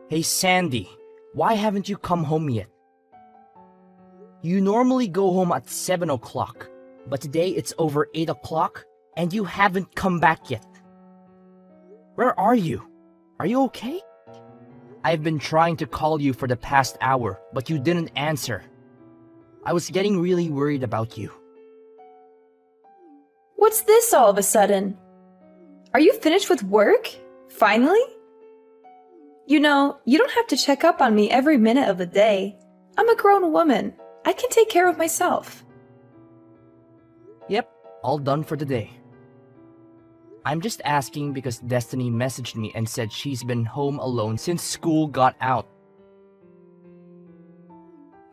Hey Sandy, why haven't you come home yet? You normally go home at 7 o'clock, but today it's over 8 o'clock and you haven't come back yet. Where are you? Are you okay? I've been trying to call you for the past hour, but you didn't answer. I was getting really worried about you. What's this all of a sudden? Are you finished with work? Finally? You know, you don't have to check up on me every minute of the day. I'm a grown woman. I can take care of myself. Yep, all done for the day. I'm just asking because Destiny messaged me and said she's been home alone since school got out.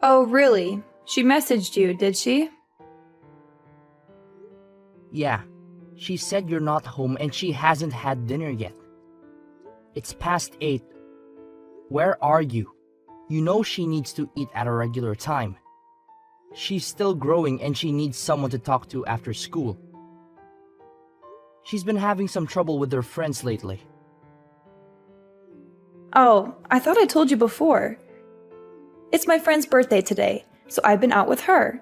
Oh, really? She messaged you, did she? Yeah, she said you're not home and she hasn't had dinner yet. It's past 8. Where are you? You know she needs to eat at a regular time. She's still growing and she needs someone to talk to after school. She's been having some trouble with her friends lately. Oh, I thought I told you before. It's my friend's birthday today, so I've been out with her.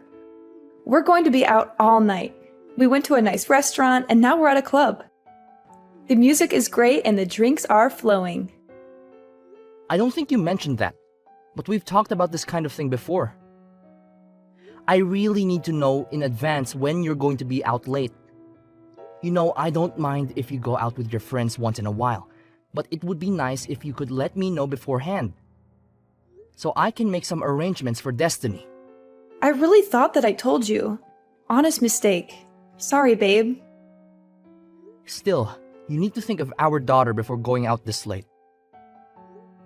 We're going to be out all night. We went to a nice restaurant and now we're at a club. The music is great and the drinks are flowing. I don't think you mentioned that, but we've talked about this kind of thing before. I really need to know in advance when you're going to be out late. You know, I don't mind if you go out with your friends once in a while, but it would be nice if you could let me know beforehand, so I can make some arrangements for Destiny. I really thought that I told you. Honest mistake. Sorry, babe. Still, you need to think of our daughter before going out this late.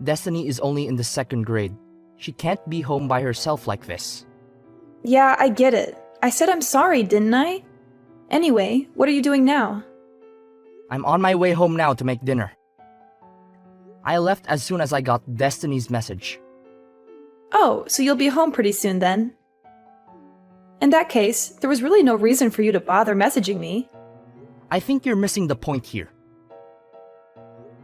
Destiny is only in the 2nd grade. She can't be home by herself like this. Yeah, I get it. I said I'm sorry, didn't I? Anyway, what are you doing now? I'm on my way home now to make dinner. I left as soon as I got Destiny's message. Oh, so you'll be home pretty soon then. In that case, there was really no reason for you to bother messaging me. I think you're missing the point here.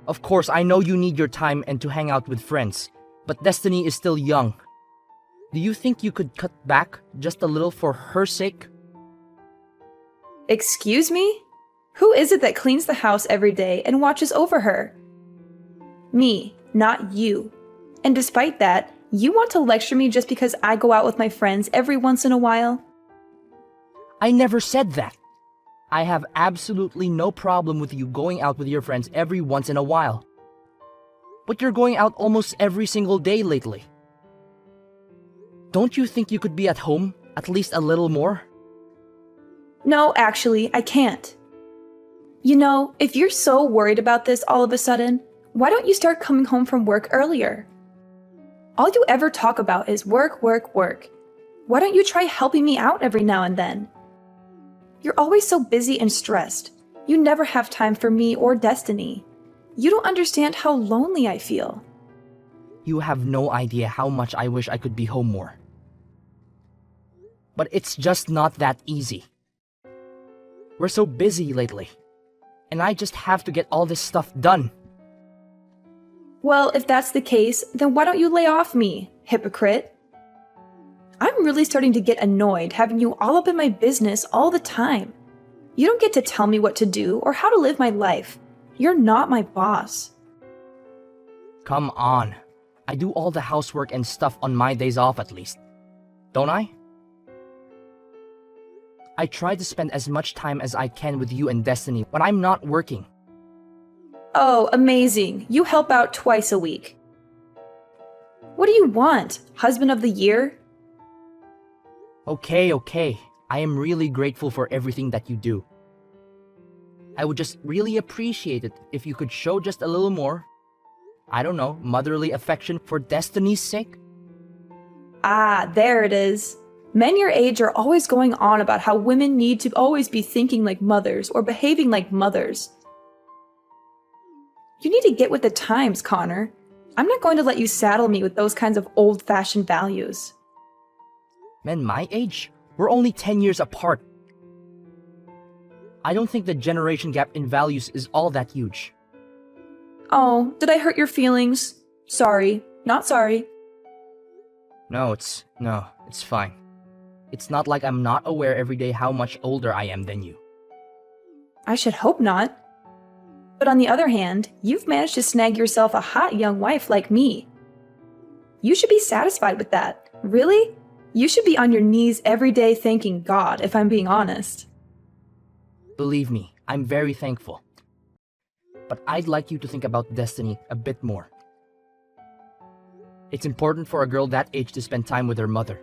Of course, I know you need your time and to hang out with friends, but Destiny is still young. Do you think you could cut back just a little for her sake? Excuse me? Who is it that cleans the house every day and watches over her? Me, not you. And despite that, you want to lecture me just because I go out with my friends every once in a while? I never said that. I have absolutely no problem with you going out with your friends every once in a while. But you're going out almost every single day lately. Don't you think you could be at home at least a little more? No, actually, I can't. You know, if you're so worried about this all of a sudden, why don't you start coming home from work earlier? All you ever talk about is work, work, work. Why don't you try helping me out every now and then? You're always so busy and stressed. You never have time for me or Destiny. You don't understand how lonely I feel. You have no idea how much I wish I could be home more. But it's just not that easy. We're so busy lately, and I just have to get all this stuff done. Well, if that's the case, then why don't you lay off me, hypocrite? I'm really starting to get annoyed having you all up in my business all the time. You don't get to tell me what to do or how to live my life. You're not my boss. Come on. I do all the housework and stuff on my days off at least. Don't I? I try to spend as much time as I can with you and Destiny when I'm not working. Oh, amazing. You help out twice a week. What do you want? Husband of the year? Okay. I am really grateful for everything that you do. I would just really appreciate it if you could show just a little more, I don't know, motherly affection for Destiny's sake. Ah, there it is. Men your age are always going on about how women need to always be thinking like mothers or behaving like mothers. You need to get with the times, Connor. I'm not going to let you saddle me with those kinds of old-fashioned values. Men my age? We're only 10 years apart. I don't think the generation gap in values is all that huge. Oh, did I hurt your feelings? Sorry, not sorry. No, it's fine. It's not like I'm not aware every day how much older I am than you. I should hope not. But on the other hand, you've managed to snag yourself a hot young wife like me. You should be satisfied with that. Really? You should be on your knees every day thanking God, if I'm being honest. Believe me, I'm very thankful. But I'd like you to think about Destiny a bit more. It's important for a girl that age to spend time with her mother.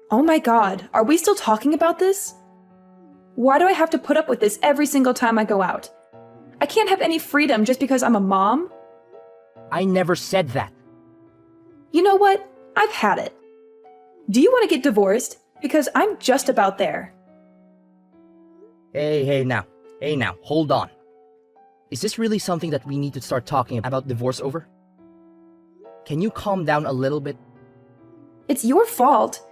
Oh my God, are we still talking about this? Why do I have to put up with this every single time I go out? I can't have any freedom just because I'm a mom? I never said that. You know what? I've had it. Do you want to get divorced? Because I'm just about there. Hey now, hold on. Is this really something that we need to start talking about divorce over? Can you calm down a little bit? It's your fault.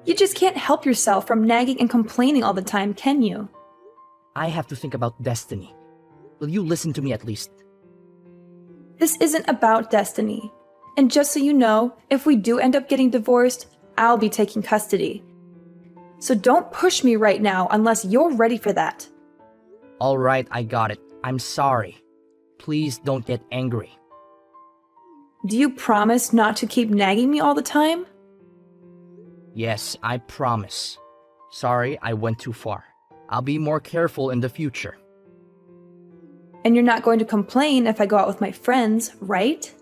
You just can't help yourself from nagging and complaining all the time, can you? I have to think about Destiny. Will you listen to me at least? This isn't about Destiny. And just so you know, if we do end up getting divorced, I'll be taking custody. So don't push me right now unless you're ready for that. Alright, I got it. I'm sorry. Please don't get angry. Do you promise not to keep nagging me all the time? Yes, I promise. Sorry, I went too far. I'll be more careful in the future. And you're not going to complain if I go out with my friends, right?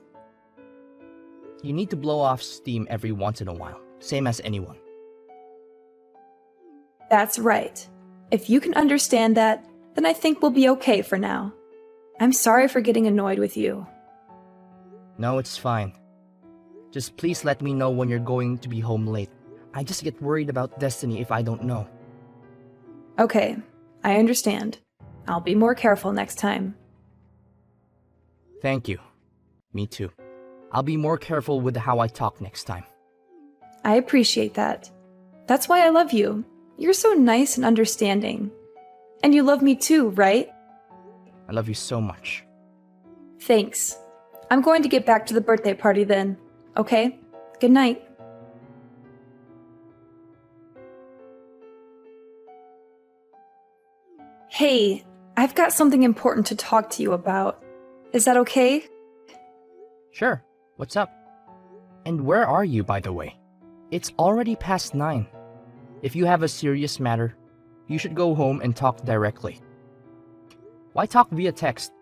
You need to blow off steam every once in a while, same as anyone. That's right. If you can understand that, then I think we'll be okay for now. I'm sorry for getting annoyed with you. No, it's fine. Just please let me know when you're going to be home late. I just get worried about Destiny if I don't know. Okay, I understand. I'll be more careful next time. Thank you. Me too. I'll be more careful with how I talk next time. I appreciate that. That's why I love you. You're so nice and understanding. And you love me too, right? I love you so much. Thanks. I'm going to get back to the birthday party then. Okay? Good night. Hey, I've got something important to talk to you about. Is that okay? Sure. What's up? And where are you, by the way? It's already past 9. If you have a serious matter, you should go home and talk directly. Why talk via text?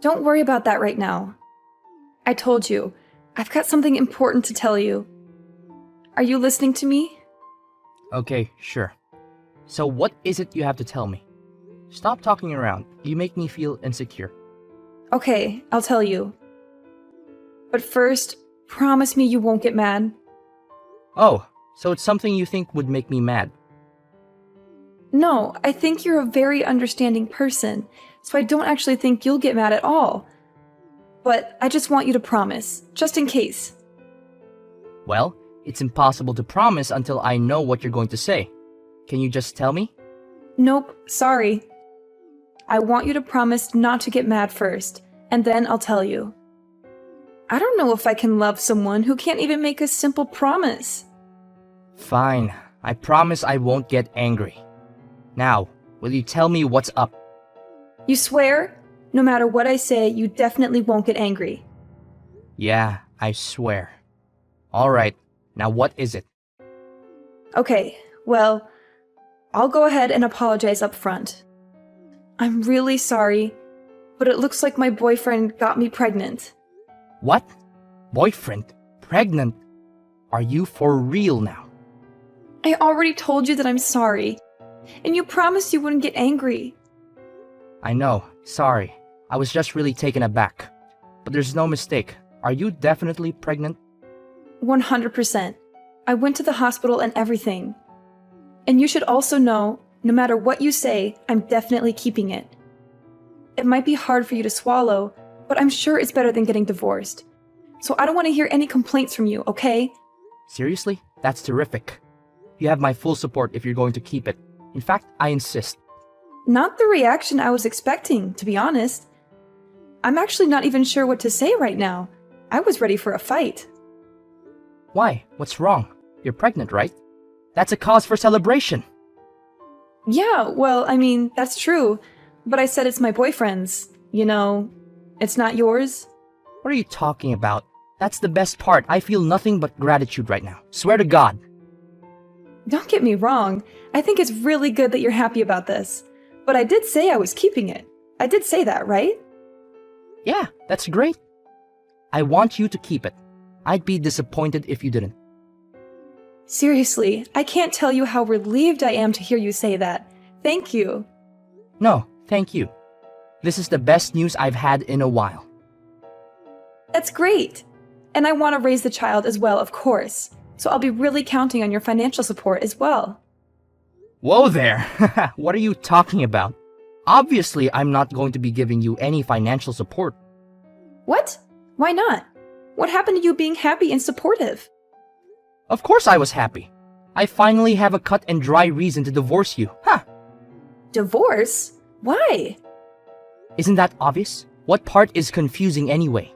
Don't worry about that right now. I told you, I've got something important to tell you. Are you listening to me? Okay, sure. So what is it you have to tell me? Stop talking around. You make me feel insecure. Okay, I'll tell you. But first, promise me you won't get mad. Oh, so it's something you think would make me mad. No, I think you're a very understanding person, so I don't actually think you'll get mad at all. But I just want you to promise, just in case. Well, it's impossible to promise until I know what you're going to say. Can you just tell me? Nope, sorry. I want you to promise not to get mad first, and then I'll tell you. I don't know if I can love someone who can't even make a simple promise. Fine. I promise I won't get angry. Now, will you tell me what's up? You swear? No matter what I say, you definitely won't get angry. Yeah, I swear. Alright, now what is it? Okay, well, I'll go ahead and apologize up front. I'm really sorry, but it looks like my boyfriend got me pregnant. What? Boyfriend? Pregnant? Are you for real now? I already told you that I'm sorry, and you promised you wouldn't get angry. I know, sorry. I was just really taken aback. But there's no mistake. Are you definitely pregnant? 100%. I went to the hospital and everything. And you should also know, no matter what you say, I'm definitely keeping it. It might be hard for you to swallow, but I'm sure it's better than getting divorced. So I don't want to hear any complaints from you, okay? Seriously? That's terrific. You have my full support if you're going to keep it. In fact, I insist. Not the reaction I was expecting, to be honest. I'm actually not even sure what to say right now. I was ready for a fight. Why? What's wrong? You're pregnant, right? That's a cause for celebration. Yeah, well, I mean, that's true. But I said it's my boyfriend's. You know, it's not yours. What are you talking about? That's the best part. I feel nothing but gratitude right now. Swear to God. Don't get me wrong. I think it's really good that you're happy about this. But I did say I was keeping it. I did say that, right? Yeah, that's great. I want you to keep it. I'd be disappointed if you didn't. Seriously, I can't tell you how relieved I am to hear you say that. Thank you. No, thank you. This is the best news I've had in a while. That's great. And I want to raise the child as well, of course. So I'll be really counting on your financial support as well. Whoa there! What are you talking about? Obviously, I'm not going to be giving you any financial support. What? Why not? What happened to you being happy and supportive? Of course I was happy. I finally have a cut and dry reason to divorce you. Huh? Divorce? Why? Isn't that obvious? What part is confusing anyway?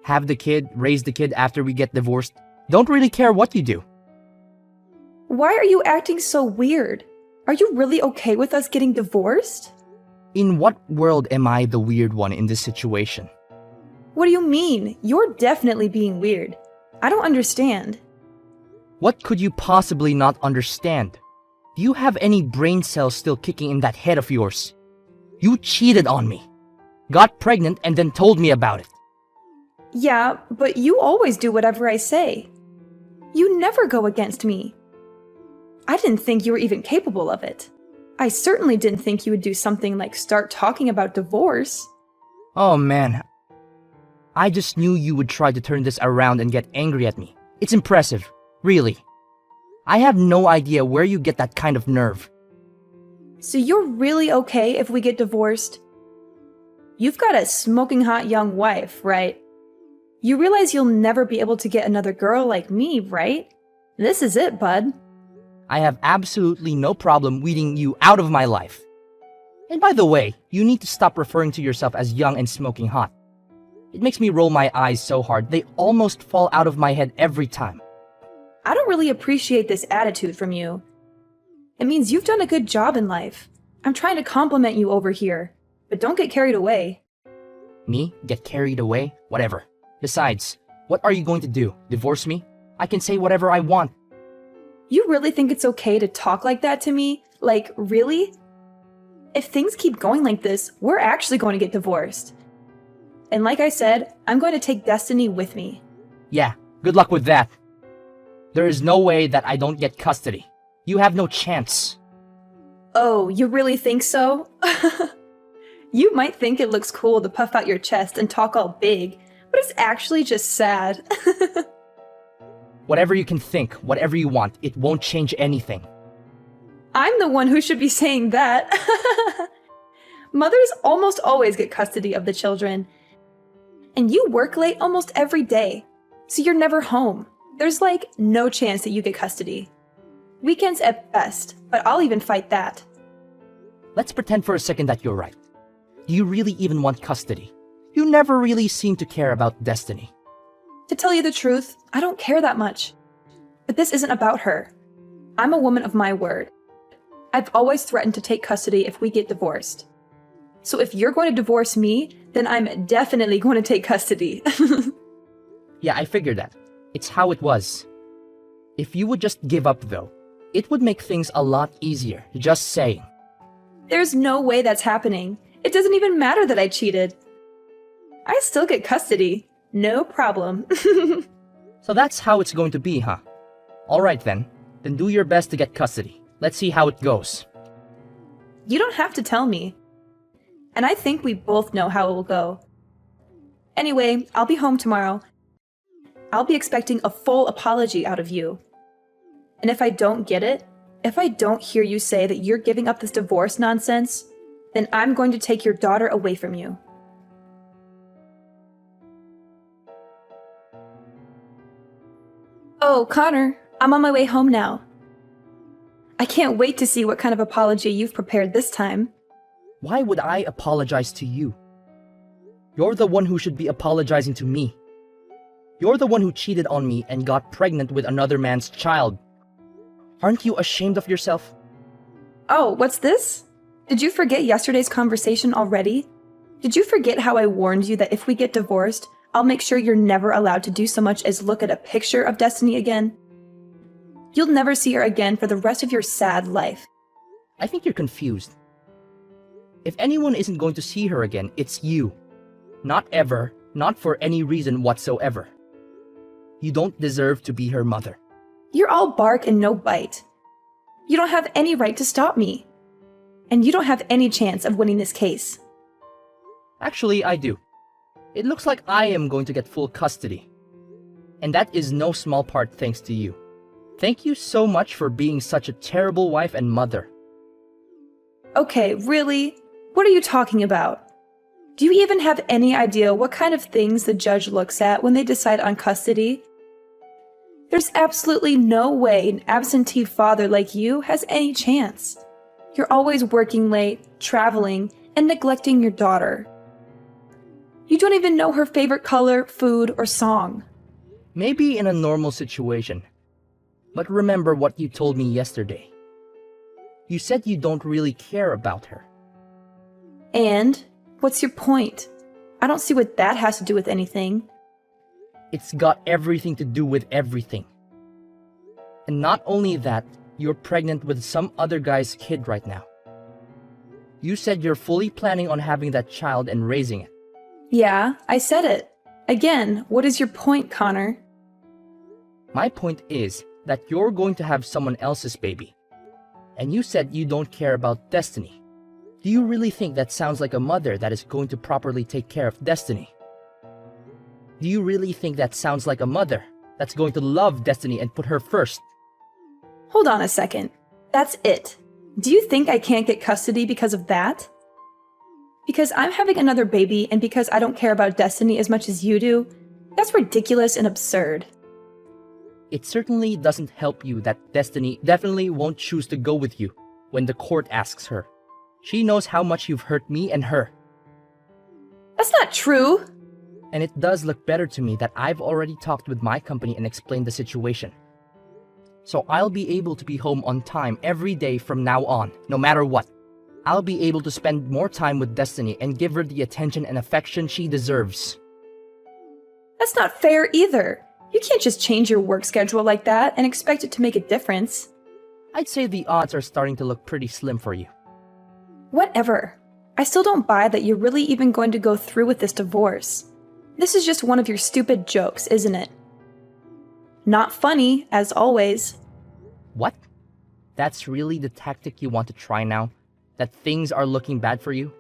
Have the kid, raise the kid after we get divorced. Don't really care what you do. Why are you acting so weird? Are you really okay with us getting divorced? In what world am I the weird one in this situation? What do you mean? You're definitely being weird. I don't understand. What could you possibly not understand? Do you have any brain cells still kicking in that head of yours? You cheated on me, got pregnant, and then told me about it. Yeah, but you always do whatever I say. You never go against me. I didn't think you were even capable of it. I certainly didn't think you would do something like start talking about divorce. Oh man, I just knew you would try to turn this around and get angry at me. It's impressive, really. I have no idea where you get that kind of nerve. So you're really okay if we get divorced? You've got a smoking hot young wife, right? You realize you'll never be able to get another girl like me, right? This is it, bud. I have absolutely no problem weeding you out of my life. And by the way, you need to stop referring to yourself as young and smoking hot. It makes me roll my eyes so hard, they almost fall out of my head every time. I don't really appreciate this attitude from you. It means you've done a good job in life. I'm trying to compliment you over here, but don't get carried away. Me? Get carried away? Whatever. Besides, what are you going to do? Divorce me? I can say whatever I want. You really think it's okay to talk like that to me? Like, really? If things keep going like this, we're actually going to get divorced. And like I said, I'm going to take Destiny with me. Yeah, good luck with that. There is no way that I don't get custody. You have no chance. Oh, you really think so? You might think it looks cool to puff out your chest and talk all big, but it's actually just sad. Whatever you can think, whatever you want, it won't change anything. I'm the one who should be saying that. Mothers almost always get custody of the children. And you work late almost every day, so you're never home. There's like no chance that you get custody. Weekends at best, but I'll even fight that. Let's pretend for a second that you're right. Do you really even want custody? You never really seem to care about Destiny. To tell you the truth, I don't care that much. But this isn't about her. I'm a woman of my word. I've always threatened to take custody if we get divorced. So if you're going to divorce me, then I'm definitely going to take custody. Yeah, I figured that. It's how it was. If you would just give up though, it would make things a lot easier, just saying. There's no way that's happening. It doesn't even matter that I cheated. I still get custody. No problem. So that's how it's going to be, huh? Alright then. Then do your best to get custody. Let's see how it goes. You don't have to tell me. And I think we both know how it will go. Anyway, I'll be home tomorrow. I'll be expecting a full apology out of you. And if I don't get it, if I don't hear you say that you're giving up this divorce nonsense, then I'm going to take your daughter away from you. Oh, Connor, I'm on my way home now. I can't wait to see what kind of apology you've prepared this time. Why would I apologize to you? You're the one who should be apologizing to me. You're the one who cheated on me and got pregnant with another man's child. Aren't you ashamed of yourself? Oh, what's this? Did you forget yesterday's conversation already? Did you forget how I warned you that if we get divorced, I'll make sure you're never allowed to do so much as look at a picture of Destiny again? You'll never see her again for the rest of your sad life. I think you're confused. If anyone isn't going to see her again, it's you. Not ever, not for any reason whatsoever. You don't deserve to be her mother. You're all bark and no bite. You don't have any right to stop me. And you don't have any chance of winning this case. Actually, I do. It looks like I am going to get full custody. And that is no small part thanks to you. Thank you so much for being such a terrible wife and mother. Okay, really? What are you talking about? Do you even have any idea what kind of things the judge looks at when they decide on custody? There's absolutely no way an absentee father like you has any chance. You're always working late, traveling, and neglecting your daughter. You don't even know her favorite color, food, or song. Maybe in a normal situation. But remember what you told me yesterday. You said you don't really care about her. And? What's your point? I don't see what that has to do with anything. It's got everything to do with everything. And not only that, you're pregnant with some other guy's kid right now. You said you're fully planning on having that child and raising it. Yeah, I said it. Again, what is your point, Connor? My point is that you're going to have someone else's baby. And you said you don't care about Destiny. Do you really think that sounds like a mother that is going to properly take care of Destiny? Do you really think that sounds like a mother that's going to love Destiny and put her first? Hold on a second. That's it. Do you think I can't get custody because of that? Because I'm having another baby and because I don't care about Destiny as much as you do? That's ridiculous and absurd. It certainly doesn't help you that Destiny definitely won't choose to go with you when the court asks her. She knows how much you've hurt me and her. That's not true! And it does look better to me that I've already talked with my company and explained the situation. So I'll be able to be home on time every day from now on, no matter what. I'll be able to spend more time with Destiny and give her the attention and affection she deserves. That's not fair either. You can't just change your work schedule like that and expect it to make a difference. I'd say the odds are starting to look pretty slim for you. Whatever. I still don't buy that you're really even going to go through with this divorce. This is just one of your stupid jokes, isn't it? Not funny, as always. What? That's really the tactic you want to try now? That things are looking bad for you?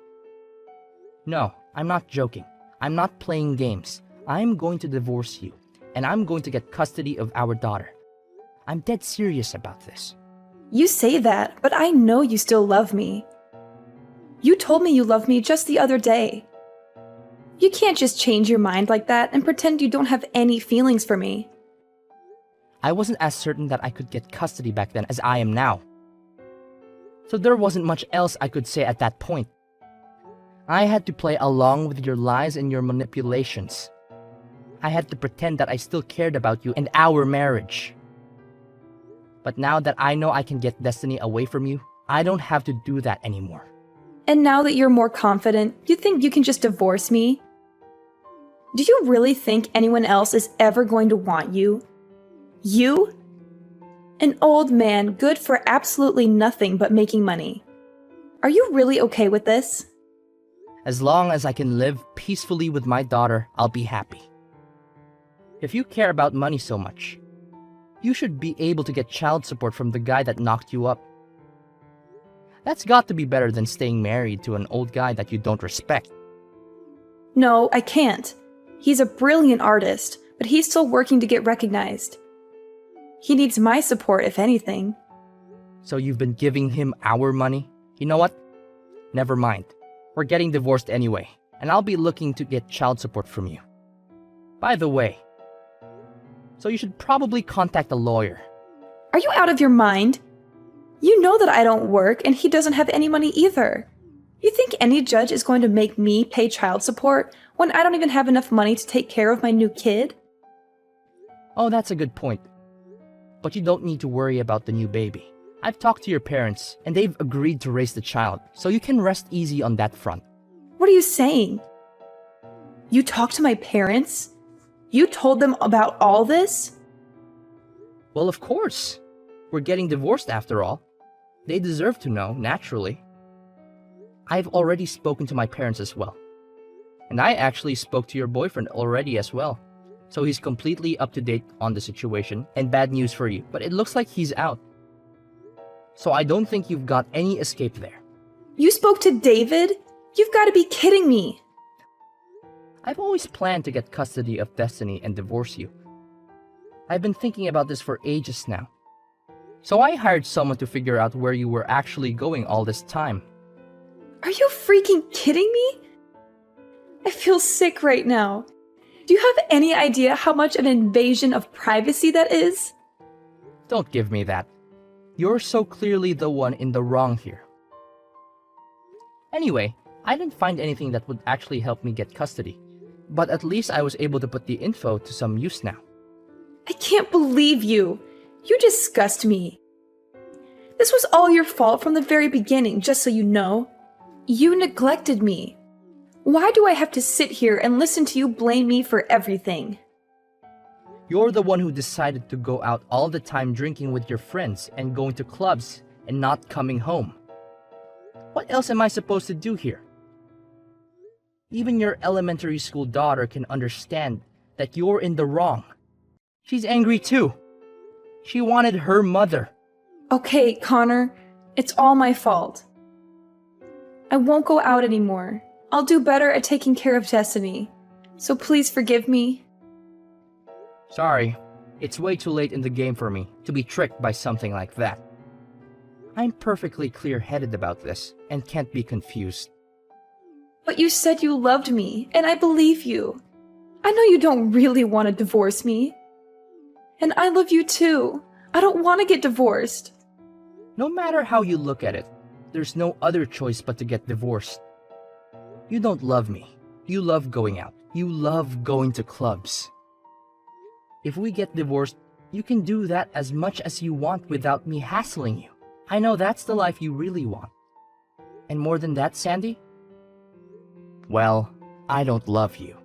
No, I'm not joking. I'm not playing games. I'm going to divorce you, and I'm going to get custody of our daughter. I'm dead serious about this. You say that, but I know you still love me. You told me you loved me just the other day. You can't just change your mind like that and pretend you don't have any feelings for me. I wasn't as certain that I could get custody back then as I am now. So there wasn't much else I could say at that point. I had to play along with your lies and your manipulations. I had to pretend that I still cared about you and our marriage. But now that I know I can get Destiny away from you, I don't have to do that anymore. And now that you're more confident, you think you can just divorce me? Do you really think anyone else is ever going to want you? You? An old man good for absolutely nothing but making money. Are you really okay with this? As long as I can live peacefully with my daughter, I'll be happy. If you care about money so much, you should be able to get child support from the guy that knocked you up. That's got to be better than staying married to an old guy that you don't respect. No, I can't. He's a brilliant artist, but he's still working to get recognized. He needs my support, if anything. So you've been giving him our money? You know what? Never mind. We're getting divorced anyway, and I'll be looking to get child support from you. By the way, so you should probably contact a lawyer. Are you out of your mind? You know that I don't work and he doesn't have any money either. You think any judge is going to make me pay child support when I don't even have enough money to take care of my new kid? Oh, that's a good point. But you don't need to worry about the new baby. I've talked to your parents, and they've agreed to raise the child, so you can rest easy on that front. What are you saying? You talked to my parents? You told them about all this? Well, of course. We're getting divorced after all. They deserve to know, naturally. I've already spoken to my parents as well. And I actually spoke to your boyfriend already as well. So he's completely up to date on the situation, and bad news for you, but it looks like he's out. So I don't think you've got any escape there. You spoke to David? You've got to be kidding me. I've always planned to get custody of Destiny and divorce you. I've been thinking about this for ages now. So I hired someone to figure out where you were actually going all this time. Are you freaking kidding me? I feel sick right now. Do you have any idea how much of an invasion of privacy that is? Don't give me that. You're so clearly the one in the wrong here. Anyway, I didn't find anything that would actually help me get custody. But at least I was able to put the info to some use now. I can't believe you. You disgust me. This was all your fault from the very beginning, just so you know. You neglected me. Why do I have to sit here and listen to you blame me for everything? You're the one who decided to go out all the time drinking with your friends and going to clubs and not coming home. What else am I supposed to do here? Even your elementary school daughter can understand that you're in the wrong. She's angry too. She wanted her mother. Okay, Connor, it's all my fault. I won't go out anymore. I'll do better at taking care of Destiny. So please forgive me. Sorry, it's way too late in the game for me to be tricked by something like that. I'm perfectly clear-headed about this and can't be confused. But you said you loved me, and I believe you. I know you don't really want to divorce me. And I love you too. I don't want to get divorced. No matter how you look at it, there's no other choice but to get divorced. You don't love me. You love going out. You love going to clubs. If we get divorced, you can do that as much as you want without me hassling you. I know that's the life you really want. And more than that, Sandy? Well, I don't love you.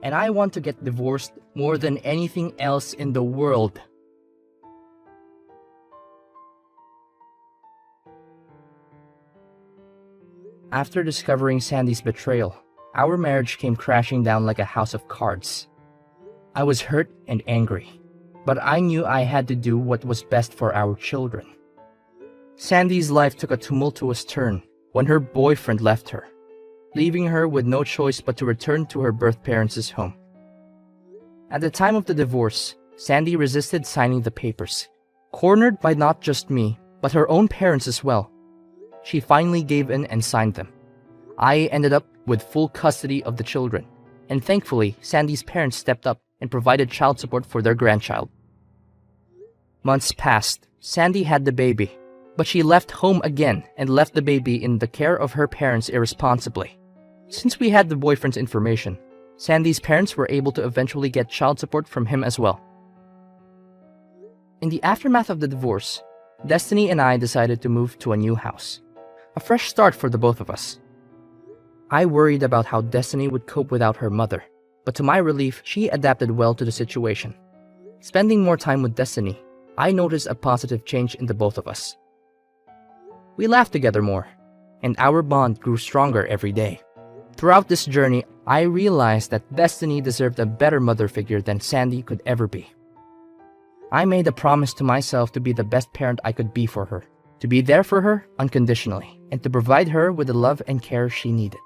And I want to get divorced more than anything else in the world. After discovering Sandy's betrayal, our marriage came crashing down like a house of cards. I was hurt and angry, but I knew I had to do what was best for our children. Sandy's life took a tumultuous turn when her boyfriend left her, leaving her with no choice but to return to her birth parents' home. At the time of the divorce, Sandy resisted signing the papers, cornered by not just me, but her own parents as well. She finally gave in and signed them. I ended up with full custody of the children, and thankfully, Sandy's parents stepped up and provided child support for their grandchild. Months passed. Sandy had the baby, but she left home again and left the baby in the care of her parents irresponsibly. Since we had the boyfriend's information, Sandy's parents were able to eventually get child support from him as well. In the aftermath of the divorce, Destiny and I decided to move to a new house. A fresh start for the both of us. I worried about how Destiny would cope without her mother, but to my relief, she adapted well to the situation. Spending more time with Destiny, I noticed a positive change in the both of us. We laughed together more, and our bond grew stronger every day. Throughout this journey, I realized that Destiny deserved a better mother figure than Sandy could ever be. I made a promise to myself to be the best parent I could be for her, to be there for her unconditionally, and to provide her with the love and care she needed.